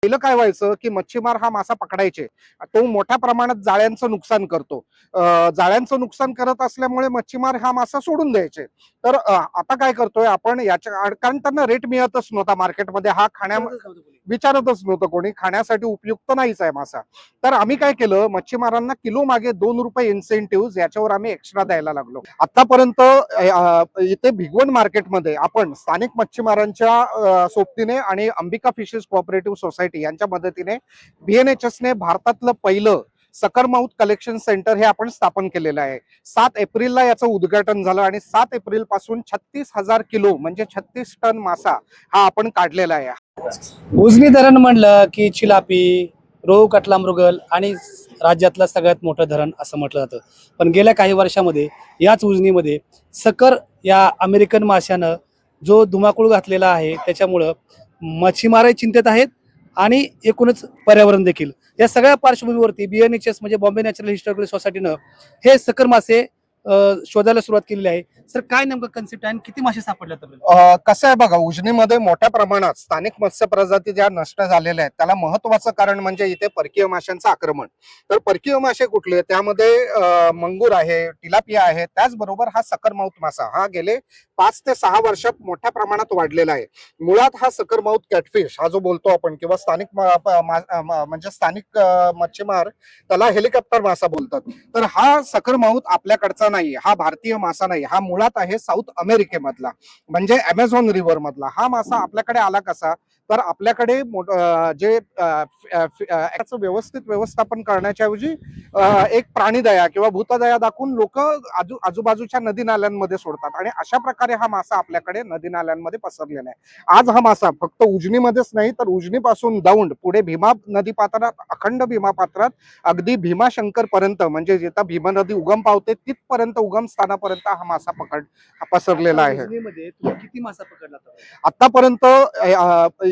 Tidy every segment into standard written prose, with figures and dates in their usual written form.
पहिलं काय व्हायचं की मच्छीमार हा मासा पकडायचे, तो मोठ्या प्रमाणात जाळ्यांचं नुकसान करतो. जाळ्यांचं नुकसान करत असल्यामुळे मच्छीमार हा मासा सोडून द्यायचे. तर आता काय करतोय आपण याच्या, कारण त्यांना रेट मिळतच नव्हता मार्केटमध्ये, हा विचारतच नव्हतं कोणी, खाण्यासाठी उपयुक्त नाहीच आहे मासा. तर आम्ही काय केलं, मच्छीमारांना किलो मागे 2 रुपये इन्सेंटिव्ह याच्यावर आम्ही एक्स्ट्रा द्यायला लागलो. आतापर्यंत इथे भिगवण मार्केटमध्ये आपण स्थानिक मच्छीमारांच्या सोबतीने आणि अंबिका फिशेस कोऑपरेटिव्ह सोसायटी यांच्या मदतीने BNHS ने भारतातलं पहिलं सकरमाउथ कलेक्शन सेंटर हे आपण स्थापन केलेलं आहे. 7 एप्रिलला याचं उद्घाटन झालं आणि 7 एप्रिल पासून 36,000 किलो म्हणजे 36 टन मासा हा आपण काढलेला आहे. उजनी धरण म्हणलं की चिलापी, रोहू, कटला, मृगल आणि राज्यातलं सगळ्यात मोठं धरण असं म्हटलं जातं. पण गेल्या काही वर्षामध्ये याच उजनीमध्ये सकर या अमेरिकन माशानं जो धुमाकूळ घातलेला आहे, त्याच्यामुळं मच्छीमारही चिंतेत आहेत आणि एकूणच पर्यावरण देखील. या सगळ्या पार्श्वभूमीवरती BNHS म्हणजे बॉम्बे नॅचरल हिस्टॉरिकल सोसायटीनं हे सकर मासे शोधायला सुरुवात केलेली आहे. सर, काय नेमकं कन्सेप्ट आहे आणि किती मासे सापडले? कसं आहे बघा, उजनीमध्ये मोठ्या प्रमाणात स्थानिक मत्स्य प्रजाती ज्या नष्ट झालेल्या आहेत, त्याला महत्वाचं कारण म्हणजे इथे परकीय माशांचं आक्रमण. तर परकीय मासे कुठले, त्यामध्ये मंगूर आहे, टिलापिया आहे, त्याचबरोबर हा सकरमाउथ मासा हा गेले 5 ते 6 वर्षात मोठ्या प्रमाणात वाढलेला आहे. मुळात हा सकरमाउथ कॅटफिश हा जो बोलतो आपण, किंवा स्थानिक म्हणजे स्थानिक मच्छीमार त्याला हेलिकॉप्टर मासा बोलतात. तर हा सकरमाउथ आपल्याकडचा नाही, हा भारतीय मासा नाही, हा मुळात आहे साऊथ अमेरिकेमधला, म्हणजे अमेझॉन रिव्हर मधला. हा मासा आपल्याकडे आला कसा, तर आपल्याकडे जे व्यवस्थित व्यवस्थापन करण्याच्या ऐवजी एक प्राणीदया किंवा भूतदया दाखवून लोक आजूबाजूच्या नदी नाल्यांमध्ये सोडतात आणि अशा प्रकारे हा मासा आपल्याकडे नदी नाल्यांमध्ये पसरलेला आहे. आज हा मासा फक्त उजनीमध्येच नाही, तर उजनीपासून दौंड पुढे भीमा नदी पात्रात, अखंड भीमा पात्रात, अगदी भीमाशंकर पर्यंत, म्हणजे जिथं भीमा नदी उगम पावते तिथपर्यंत, उगम स्थानापर्यंत हा मासा पसरलेला आहे. किती मासा पकडला? आतापर्यंत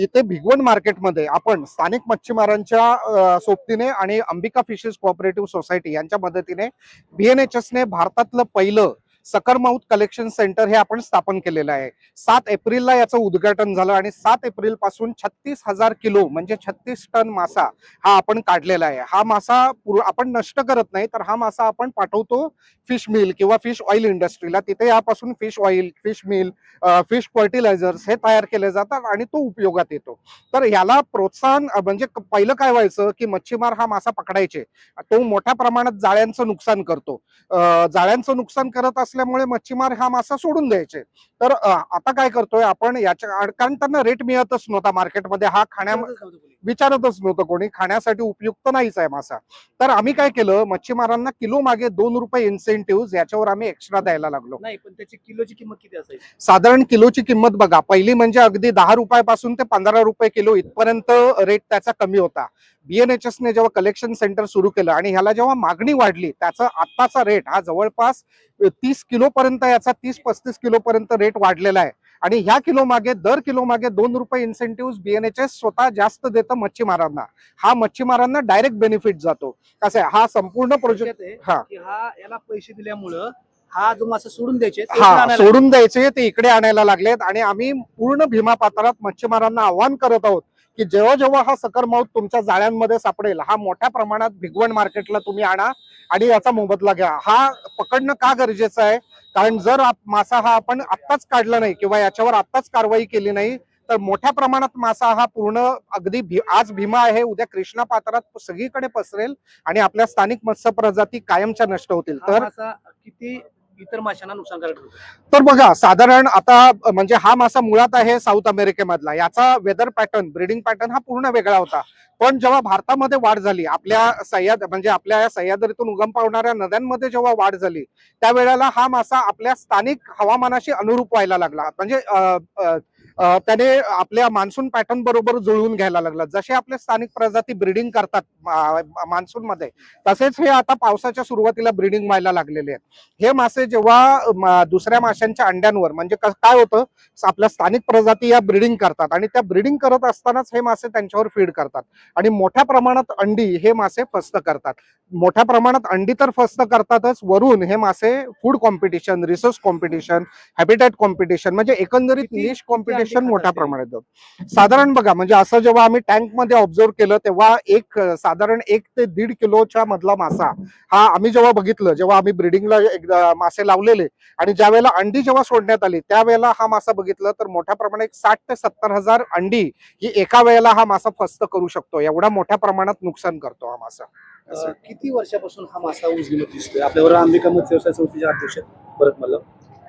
इथे भिगवण मार्केटमध्ये आपण स्थानिक मच्छीमारांच्या सोबतीने आणि अंबिका फिशेस कोऑपरेटिव्ह सोसायटी यांच्या मदतीने BNHS ने भारतातलं पहिलं सकरमाउथ कलेक्शन सेंटर हे आपण स्थापन केलेलं आहे. 7 एप्रिलला याचं उद्घाटन झालं आणि 7 एप्रिल पासून 36,000 किलो म्हणजे 36 टन मासा हा आपण काढलेला आहे. हा मासा आपण नष्ट करत नाही, तर हा मासा आपण पाठवतो फिश मिल किंवा फिश ऑइल इंडस्ट्रीला. तिथे यापासून fish oil, fish meal, fish fertilisers हे तयार केले जातात आणि तो उपयोगात येतो. तर याला प्रोत्साहन म्हणजे पहिलं काय व्हायचं की मच्छीमार हा मासा पकडायचे, तो मोठ्या प्रमाणात जाळ्यांचं नुकसान करतो. जाळ्यांचं नुकसान करत असल्यामुळे मच्छीमार हा मासा सोडून द्यायचे. तर आता काय करतोय आपण याच्या, कारण त्यांना रेट मिळतच नव्हता मार्केटमध्ये, हा विचारतच नव्हतं कोणी, खाण्यासाठी उपयुक्त नाहीच आहे मासा. तर आम्ही काय केलं, मच्छीमारांना किलो मागे 2 रुपये इन्सेंटिव्ह याच्यावर आम्ही एक्स्ट्रा द्यायला लागलो. नाही, पण त्याची किलोची किंमत किती असायची? साधारण किलोची किंमत बघा, पहिली म्हणजे अगदी 10 रुपयापासून ते 15 रुपये किलो इथपर्यंत रेट त्याचा कमी होता. BNHS ने जेव्हा कलेक्शन सेंटर सुरू केलं आणि ह्याला जेव्हा मागणी वाढली, त्याचा आत्ताचा रेट हा जवळपास 30 किलो पर्यंत, याचा 30-35 किलो पर्यंत रेट वाढलेला आहे. आणि ह्या किलो मागे, दर किलो मागे 2 रुपये इन्सेंटिव्ह BNHS स्वतः जास्त देतं मच्छीमारांना. हा मच्छीमारांना डायरेक्ट बेनिफिट जातो. कसं आहे, हा संपूर्ण प्रोजेक्ट याला पैसे दिल्यामुळं हा जो मासा सोडून द्यायचे, सोडून द्यायचे, ते इकडे आणायला लागलेत. आणि आम्ही पूर्ण भीमा पात्रात मच्छीमारांना आव्हान करत आहोत की जेव्हा जेव्हा हा सकरमाउथ तुमच्या जाळ्यांमध्ये सापडेल, हा मोठ्या प्रमाणात भिगवण मार्केटला तुम्ही आणा आणि याचा मोबदला घ्या. हा पकडणं का गरजेचं आहे, कारण जर मासा हा आपण आत्ताच काढला नाही किंवा याच्यावर आत्ताच कारवाई केली नाही, तर मोठ्या प्रमाणात मासा हा पूर्ण अगदी आज भीमा आहे, उद्या कृष्णा पात्रात सगळीकडे पसरेल आणि आपल्या स्थानिक मत्स्य प्रजाती कायमच्या नष्ट होतील. तर किती इतर माशांना नुकसान करत होतं? तर बघा, साधारण आता म्हणजे हा मासा मुळात आहे साऊथ अमेरिकेमधला, याचा वेदर पॅटर्न, ब्रीडिंग पॅटर्न हा पूर्ण वेगळा होता. पण जेव्हा भारतामध्ये वाढ झाली, आपल्या म्हणजे आपल्या सह्याद्रीतून उगम पावणाऱ्या नद्यांमध्ये जेव्हा वाढ झाली, त्यावेळेला हा मासा आपल्या स्थानिक हवामानाशी अनुरूप व्हायला लागला. म्हणजे त्याने आपल्या मान्सून पॅटर्न बरोबर जुळवून घ्यायला लागला. जसे आपले स्थानिक प्रजाती ब्रीडिंग करतात मान्सून मध्ये, तसेच हे आता पावसाच्या सुरुवातीला ब्रीडिंग व्हायला लागलेले आहेत. हे मासे जेव्हा दुसऱ्या माशांच्या अंड्यांवर, म्हणजे काय होतं, आपल्या स्थानिक प्रजाती या ब्रीडिंग करतात आणि त्या ब्रीडिंग करत असतानाच हे मासे त्यांच्यावर फीड करतात आणि मोठ्या प्रमाणात अंडी हे मासे फस्त करतात. मोठ्या प्रमाणात अंडी तर फस्त करतातच, वरून हे मासे food competition, research competition, habitat competition, म्हणजे एकंदरीत निश कॉम्पिटिशन पॉप्युलेशन मोठ्या प्रमाणात होतं. साधारण बघा म्हणजे असं जेव्हा आम्ही टँक मध्ये ऑब्झर्व केलं तेव्हा साधारण 1 ते 1.5 किलोच्या मधला मासा हा आम्ही जेव्हा बघितलं, जेव्हा आम्ही ब्रिडिंगला एकदा मासे लावलेले आणि ज्या वेळेला अंडी जेव्हा सोडण्यात आली त्यावेळेला हा मासा बघितलं तर मोठ्या प्रमाणात 60 ते 70 हजार अंडी ही एका वेळेला हा मासा फस्त करू शकतो. एवढा मोठ्या प्रमाणात नुकसान करतो हा मासा. किती वर्षापासून हा मासा उजनीमध्ये दिसतोय? आपल्यावर अंबिका मत्स्य व्यवसाय संस्थेचे अध्यक्ष भरत मल्लम.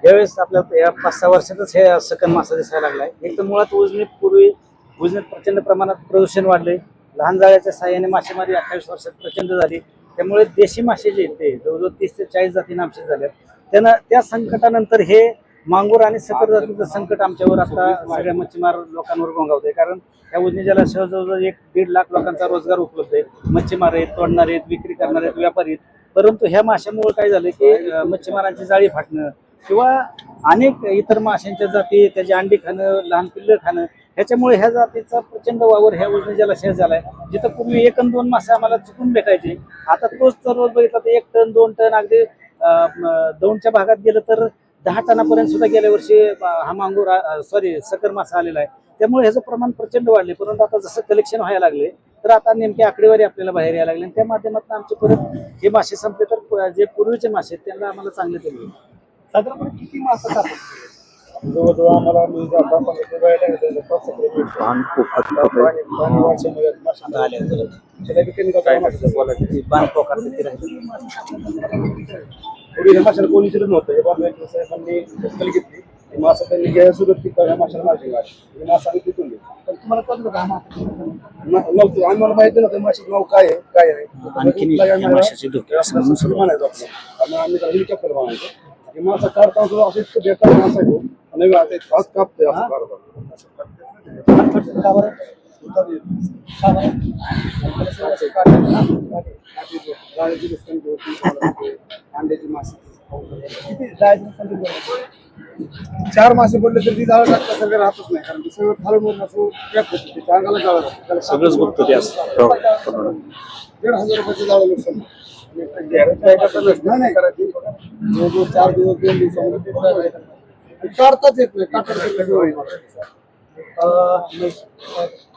यावेळेस आपल्या या 5-6 वर्षातच हे सकन मासा दिसायला लागलाय. एक तर मुळात उजनीत प्रचंड प्रमाणात प्रदूषण वाढले. लहान जाळ्याच्या साहाय्याने मासेमारी 28 वर्षात प्रचंड झाली. त्यामुळे देशी मासे जे ते जवळजवळ 30 ते 40 जाती नामशेष झाल्या. त्या संकटानंतर हे मांगूर आणि सकर जातीचं संकट आमच्यावर आता सगळ्या मच्छीमार लोकांवर घोंगावतंय. कारण या उजनी जलाशयावर जवळजवळ 1-1.5 लाख लोकांचा रोजगार उपलब्ध आहे. मच्छीमार आहेत, तोडणारे आहेत, विक्री करणारे आहेत, व्यापारी आहेत. परंतु ह्या माशामुळे काय झालं की मच्छीमारांची जाळी फाटणं किंवा अनेक इतर माशांच्या जाती त्याची अंडी खाणं, लहान पिल्लं खाणं, ह्याच्यामुळे ह्या जातीचा प्रचंड वावर ह्या उजनी जलाशयात झालाय. जिथं पूर्वी 1 अन् 2 मासे आम्हाला चुकून भेटायचे, आता तोच तर रोज बघितला तर 1 टन 2 टन अगदी दौंडच्या भागात गेलं तर 10 टनापर्यंत सुद्धा गेल्या वर्षी हा मांगूर सकर मासा आलेला आहे. त्यामुळे ह्याचं प्रमाण प्रचंड वाढले. परंतु आता जसं कलेक्शन व्हायला लागले तर आता नेमकी आकडेवारी आपल्याला बाहेर यायला लागली. त्या माध्यमातून आमचे परत हे मासे संपले तर जे पूर्वीचे मासे आहेत त्यांना आम्हाला चांगले तरी साधारणपणे किती मासा सापडतो? जवळजवळ आम्हाला माशाला कोणी सुरू नव्हतं. हे बांधवायचं साहेबांनी दखल घेतली. मासा त्यांनी घ्यायला सुरुवात केली तर माशाला मासे गाडी मासा आम्ही तिथून घेतो. पण तुम्हाला कळलं का नव्हतं? आम्हाला माहिती नव्हतं माशाचं नाव काय आहे काय आहे. आम्ही हेलिकॉप्टर बनायचो. हे मासा काढताना सुद्धा असं इतकं बेकार मासा आहे तो. आणि खास कापतोय असं काढतो. अंड्याची मासे 4 मासे पडले तर ती जाळं टाकता सगळं राहतच नाही. कारण सगळं खालून असं पॅक होतं. ते अंगाला जाळं लागतं. सगळंच बघतो ते असं. 1,500 रुपयाचं जाळं नुकसान नाही करायची. 4 दिवस 2 दिवसामध्ये काढताच येत नाही.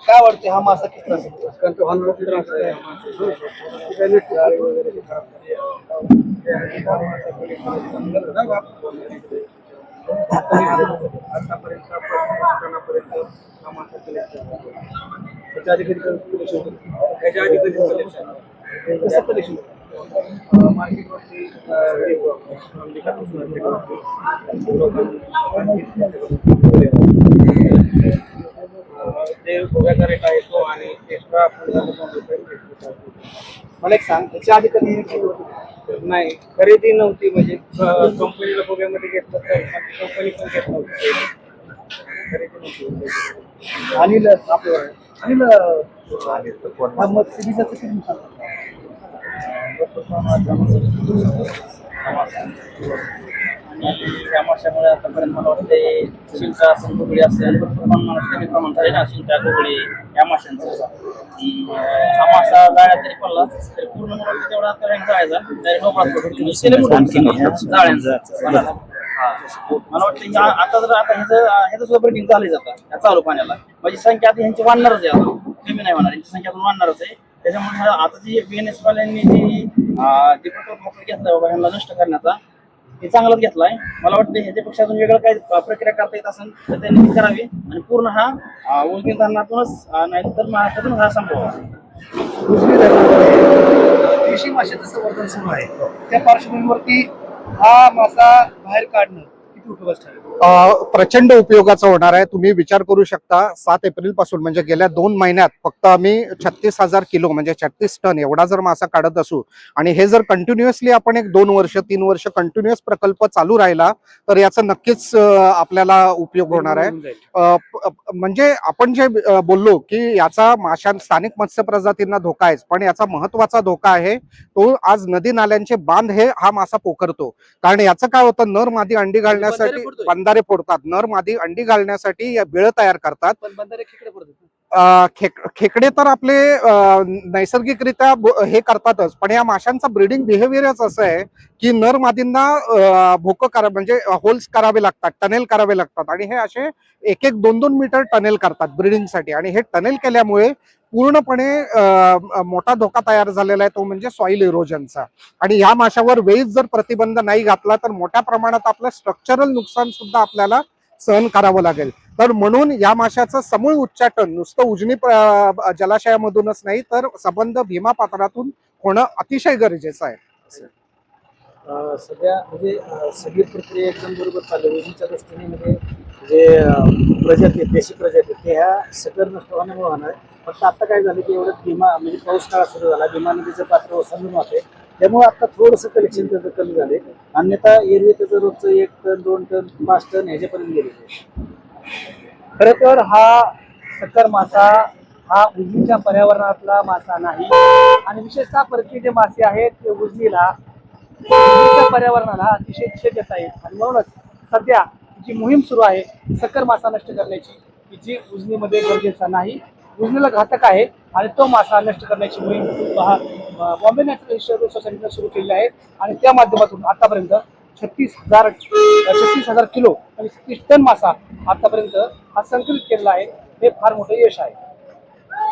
काय वाटते हा मासा किती त्रास होतो? कारण तो हलवत त्रास आहे. आतापर्यंत हा मासा त्याच्या आधी कधी कलेक्शन त्याच्या आधी कधी कलेक्शन कसं कलेक्शन मार्केटवरती ते गोव्याचा रेट आहे तो आणि एक्स्ट्रा मला एक सांग त्याच्या आधी कधी नाही खरेदी नव्हती. म्हणजे कंपनीला गोव्यामध्ये घेतलं तर कंपनी पण घेत नव्हती. खरेदी नव्हती. अनिल आपलं अनिल मत्स्यबीजाचं किती नुकसान या माशामुळे आतापर्यंत मला वाटते शिंका असेल कोगळी असेल कमी प्रमाणात आहे ना. शिंका कोगळी या माशांचं हा मासा जाळ्यात जरी पडला तरी पूर्ण मला वाटतं तेवढा आता रँक जायचा जाळ्यांचा. मला वाटतं आता जर आता ह्याचं सुद्धा ब्रिडिंग झाली जातं या चालू पाण्याला. माझी संख्या आता ह्यांची वाढणारच आहे. आता कमी नाही होणार, यांची संख्या वाढणारच आहे. त्याच्यामुळे आता जी BNS वाल्यांनी जी प्रकल्प घेतला बाबा ह्यांना नष्ट करण्याचा हे चांगलाच घेतलाय. मला वाटतं ह्याच्यापेक्षा अजून वेगळं काही प्रक्रिया करता येत असेल तर त्यांनी ती करावी आणि पूर्ण हा उजनी धरणातूनच नाही तर महाराष्ट्रातून हा संभव. देशी माशाचं संवर्धन सुरू आहे. त्या पार्श्वभूमीवरती हा मासा बाहेर काढणं किती उपयोगाचं ठरेल? प्रचंड उपयोगाचा होणार आहे. तुम्ही विचार करू शकता 7 एप्रिल पासून म्हणजे गेल्या 2 महिन्यात फक्त आम्ही 36,000 किलो म्हणजे 36 टन एवढा जर मासा काढत असू आणि हे जर कंटिन्युअसली आपण 1-2 वर्ष 3 वर्ष कंटिन्युअस प्रकल्प चालू राहिला तर याचा नक्कीच आपल्याला उपयोग होणार आहे. म्हणजे आपण जे बोललो की याचा स्थानिक मत्स्य प्रजातींना धोका आहे, पण याचा महत्वाचा धोका आहे तो आज नदी नाल्यांचे बांध हा मासा पोखरतो. कारण याचं काय होतं, नर मादी अंडी घालण्यासाठी बंधारे फोडतात. नर मादी अंडी घालण्यासाठी या बिळ तयार करतात. पण बंधारे खेकडे पडतात. खेकडे तर आपले नैसर्गिकरित्या हे करतातच, पण या माशांचं ब्रीडिंग बिहेवियरच असं आहे की नर मादींना भोकं करा म्हणजे होल्स करावे लागतात, टनेल करावे लागतात आणि हे असे 1-2 मीटर टनेल करतात ब्रीडिंगसाठी. आणि हे टनेल केल्यामुळे पूर्णपणे मोठा धोका तयार झालेला आहे, तो म्हणजे सॉइल इरोजनचा. आणि या माशावर वेळीच जर प्रतिबंध नाही घातला तर मोठ्या प्रमाणात आपलं स्ट्रक्चरल नुकसान सुद्धा आपल्याला सहन करावं लागेल. तर म्हणून या माशाचं समूळ उच्चाटन नुसतं उजनी जलाशयामधूनच नाही तर संबंध भीमा पात्रातून होणं अतिशय गरजेचं आहे. सध्या म्हणजे सगळी प्रक्रिया एकदम बरोबर चालली उजनीच्या दृष्टीने म्हणजे जे प्रजाती आहेत, देशी प्रजाती आहेत, ते ह्या सगळं नष्ट होण्यामुळे होणार आहे. फक्त आता काय झालं की एवढं भीमा म्हणजे पाऊस काळ सुरू झाला, भीमा नदीचं पात्र ओसंडून वाहते, त्यामुळे आता थोडंसं कलेक्शन त्याचं कमी झाले. अन्यथा एरवी त्याचं रोजचं 1 टन 2 टन 5 टन ह्याच्यापर्यंत गेले. खरं तर हा सकर मासा हा उजनीच्या पर्यावरणातला मासा नाही आणि विशेषतः परकीय जे मासे आहेत ते उजनीला पर्यावरणाला अतिशय छेद देत आहेत आणि म्हणूनच सध्या जी मोहीम सुरू आहे सकर मासा नष्ट करण्याची, की जी उजनीमध्ये गरजेचा नाही, उजनीला घातक आहे आणि तो मासा नष्ट करण्याची मोहीम बॉम्बे नॅचरल हिस्टॉरिकल सोसायटीने सुरू केली आहे. आणि त्या माध्यमातून आतापर्यंत 36,000 किलो आणि 36 टन मासा आतापर्यंत हा संकलित केलेला आहे. हे फार मोठं यश आहे.